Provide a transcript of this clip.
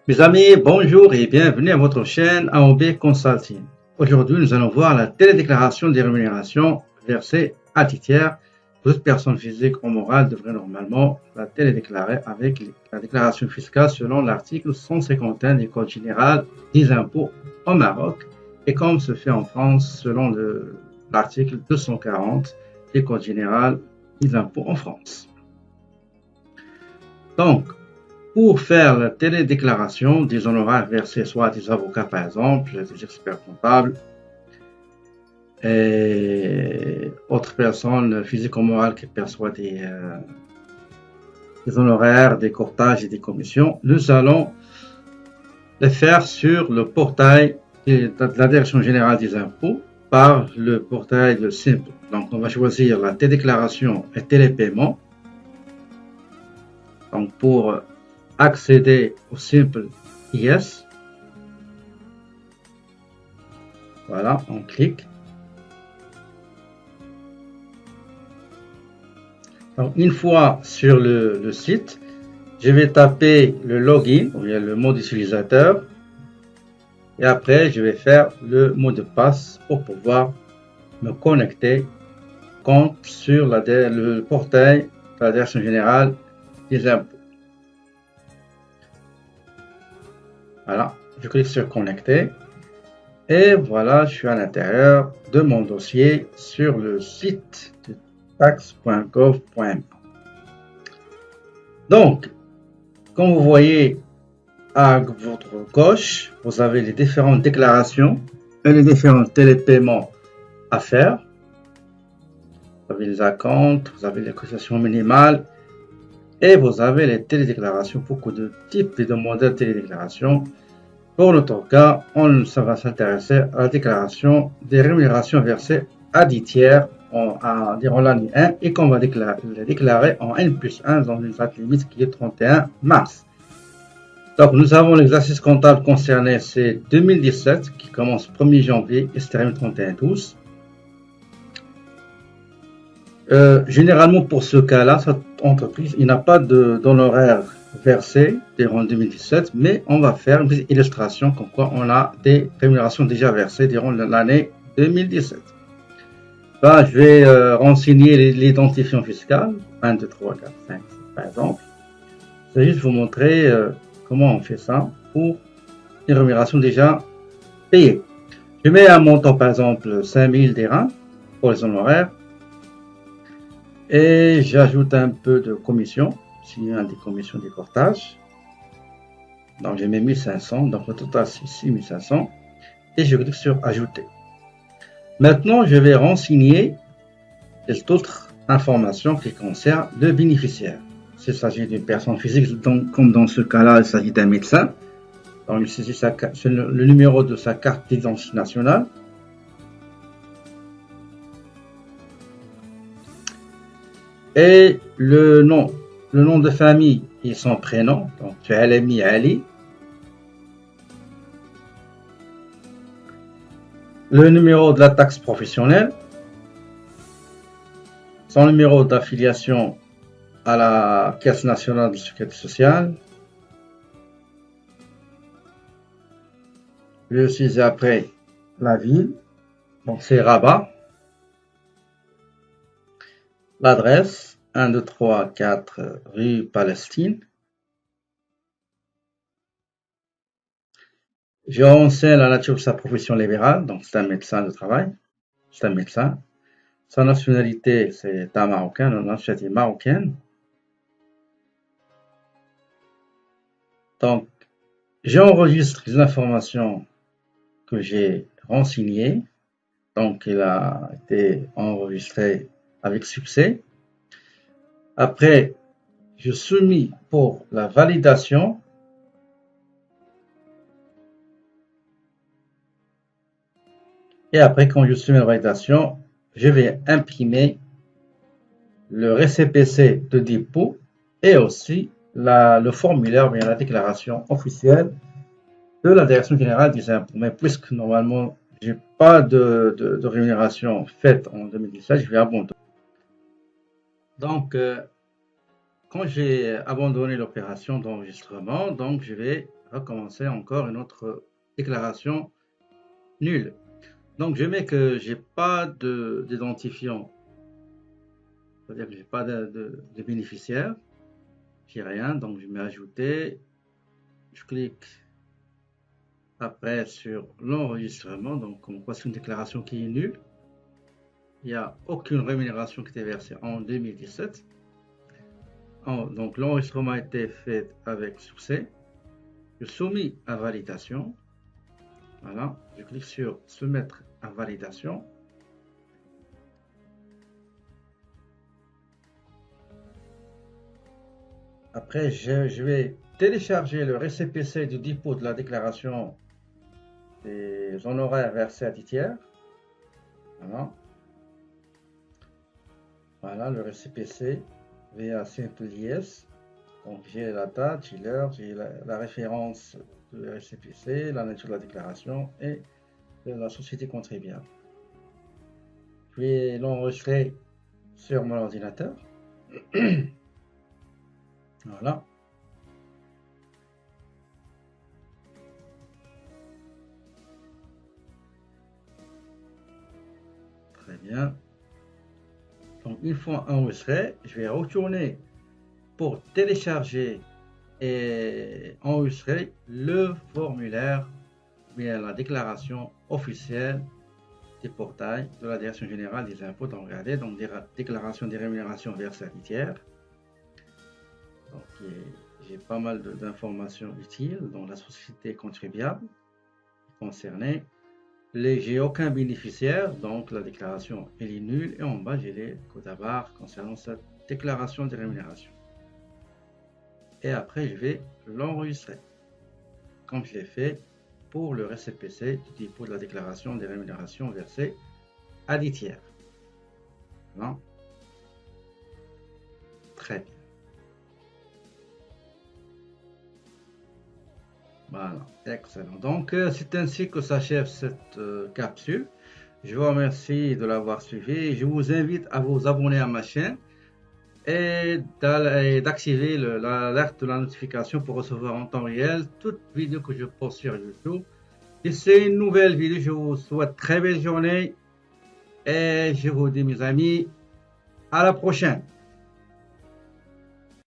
Mes amis, bonjour et bienvenue à votre chaîne AOB Consulting. Aujourd'hui, nous allons voir la télédéclaration des rémunérations versées à tiers. Toute personne physique ou morale devrait normalement la télédéclarer avec la déclaration fiscale selon l'article 151 du Code général des impôts au Maroc et comme se fait en France selon l'article 240 du Code général des impôts en France. Donc, pour faire la télédéclaration des honoraires versés soit à des avocats par exemple, des experts comptables et autres personnes physiques ou morales qui perçoivent des honoraires, des courtages et des commissions, nous allons les faire sur le portail de la Direction générale des impôts par le portail de Simple. Donc on va choisir la télédéclaration et télépaiement. Donc pour accéder au Simple IS, voilà, on clique. Donc, une fois sur le site, je vais taper le login, ou bien le mot d'utilisateur, et après je vais faire le mot de passe pour pouvoir me connecter sur le portail de la Direction générale des impôts. Voilà, je clique sur connecter et voilà, je suis à l'intérieur de mon dossier sur le site de taxe.gov.m. Donc, comme vous voyez à votre gauche, vous avez les différentes déclarations et les différents télépaiements à faire. Vous avez les acomptes, vous avez les cotisations minimales et vous avez les télédéclarations, beaucoup de types et de modèles de télédéclaration. Pour notre cas, ça va s'intéresser à la déclaration des rémunérations versées à 10 tiers durant l'année 1 et qu'on va déclarer en N+1 dans une date limite qui est 31 mars. Donc, nous avons l'exercice comptable concerné, c'est 2017 qui commence 1er janvier et se termine 31/12. Généralement, pour ce cas-là, cette entreprise, il n'a pas d'honoraires versés durant 2017, mais on va faire une petite illustration comme quoi on a des rémunérations déjà versées durant l'année 2017. Là, je vais renseigner l'identifiant fiscal, 1, 2, 3, 4, 5, par exemple. C'est juste vous montrer comment on fait ça pour les rémunérations déjà payées. Je mets un montant, par exemple, 5000 dirhams pour les honoraires. Et j'ajoute un peu de commission, s'il y a des commissions de courtage. Donc, j'ai mis 1500, donc le total c'est 6500. Et je clique sur ajouter. Maintenant, je vais renseigner les autres informations qui concernent le bénéficiaire. S'il s'agit d'une personne physique, donc, comme dans ce cas-là, il s'agit d'un médecin. Donc, il s'agit le numéro de sa carte d'identité nationale. Et le nom de famille et son prénom, donc Alemi Ali. Le numéro de la taxe professionnelle, son numéro d'affiliation à la Caisse nationale de sécurité sociale. Je vais utiliser après la ville, donc c'est Rabat. L'adresse, 1, 2, 3, 4 rue Palestine. Je renseigne la nature de sa profession libérale, donc c'est un médecin de travail, c'est un médecin. Sa nationalité, c'est un Marocain, la nationalité marocaine. Donc, j'enregistre les informations que j'ai renseignées. Donc, il a été enregistré avec succès. Après, je soumis pour la validation. Et après, quand je soumets la validation, je vais imprimer le récépissé de dépôt et aussi le formulaire, bien la déclaration officielle de la Direction générale des impôts. Mais puisque normalement, je n'ai pas de rémunération faite en 2017, je vais abandonner. Donc, quand j'ai abandonné l'opération d'enregistrement, donc je vais recommencer encore une autre déclaration nulle. Donc je mets que j'ai pas d'identifiant, c'est-à-dire que j'ai pas de bénéficiaire, j'ai rien, donc je mets ajouter, je clique après sur l'enregistrement, donc on voit une déclaration qui est nulle. Il n'y a aucune rémunération qui était versée en 2017. Donc l'enregistrement a été fait avec succès. Je soumis à validation. Voilà, je clique sur soumettre à validation. Après, je vais télécharger le récépissé du dépôt de la déclaration des honoraires versés à tiers. Voilà. Voilà le récépissé via SimpleJS. Donc j'ai la date, j'ai l'heure, j'ai la référence du récépissé, la nature de la déclaration et de la société contribuable. Je vais l'enregistrer sur mon ordinateur. Voilà. Très bien. Donc une fois enregistré, je vais retourner pour télécharger et enregistrer le formulaire bien la déclaration officielle des portails de la Direction générale des impôts. Donc regardez, donc déclaration des rémunérations versées à tiers. Donc j'ai pas mal d'informations utiles dans la société contribuable concernée. J'ai aucun bénéficiaire, donc la déclaration elle est nulle. Et en bas, j'ai les codes à barre concernant cette déclaration des rémunérations. Et après, je vais l'enregistrer, comme je l'ai fait pour le récépissé du dépôt de la déclaration des rémunérations versées à des tiers. Voilà. Très bien. Voilà, excellent. Donc, c'est ainsi que s'achève cette capsule. Je vous remercie de l'avoir suivi. Je vous invite à vous abonner à ma chaîne et d'activer l'alerte de la notification pour recevoir en temps réel toute vidéo que je poste sur YouTube. D'ici une nouvelle vidéo, je vous souhaite très belle journée et je vous dis, mes amis, à la prochaine.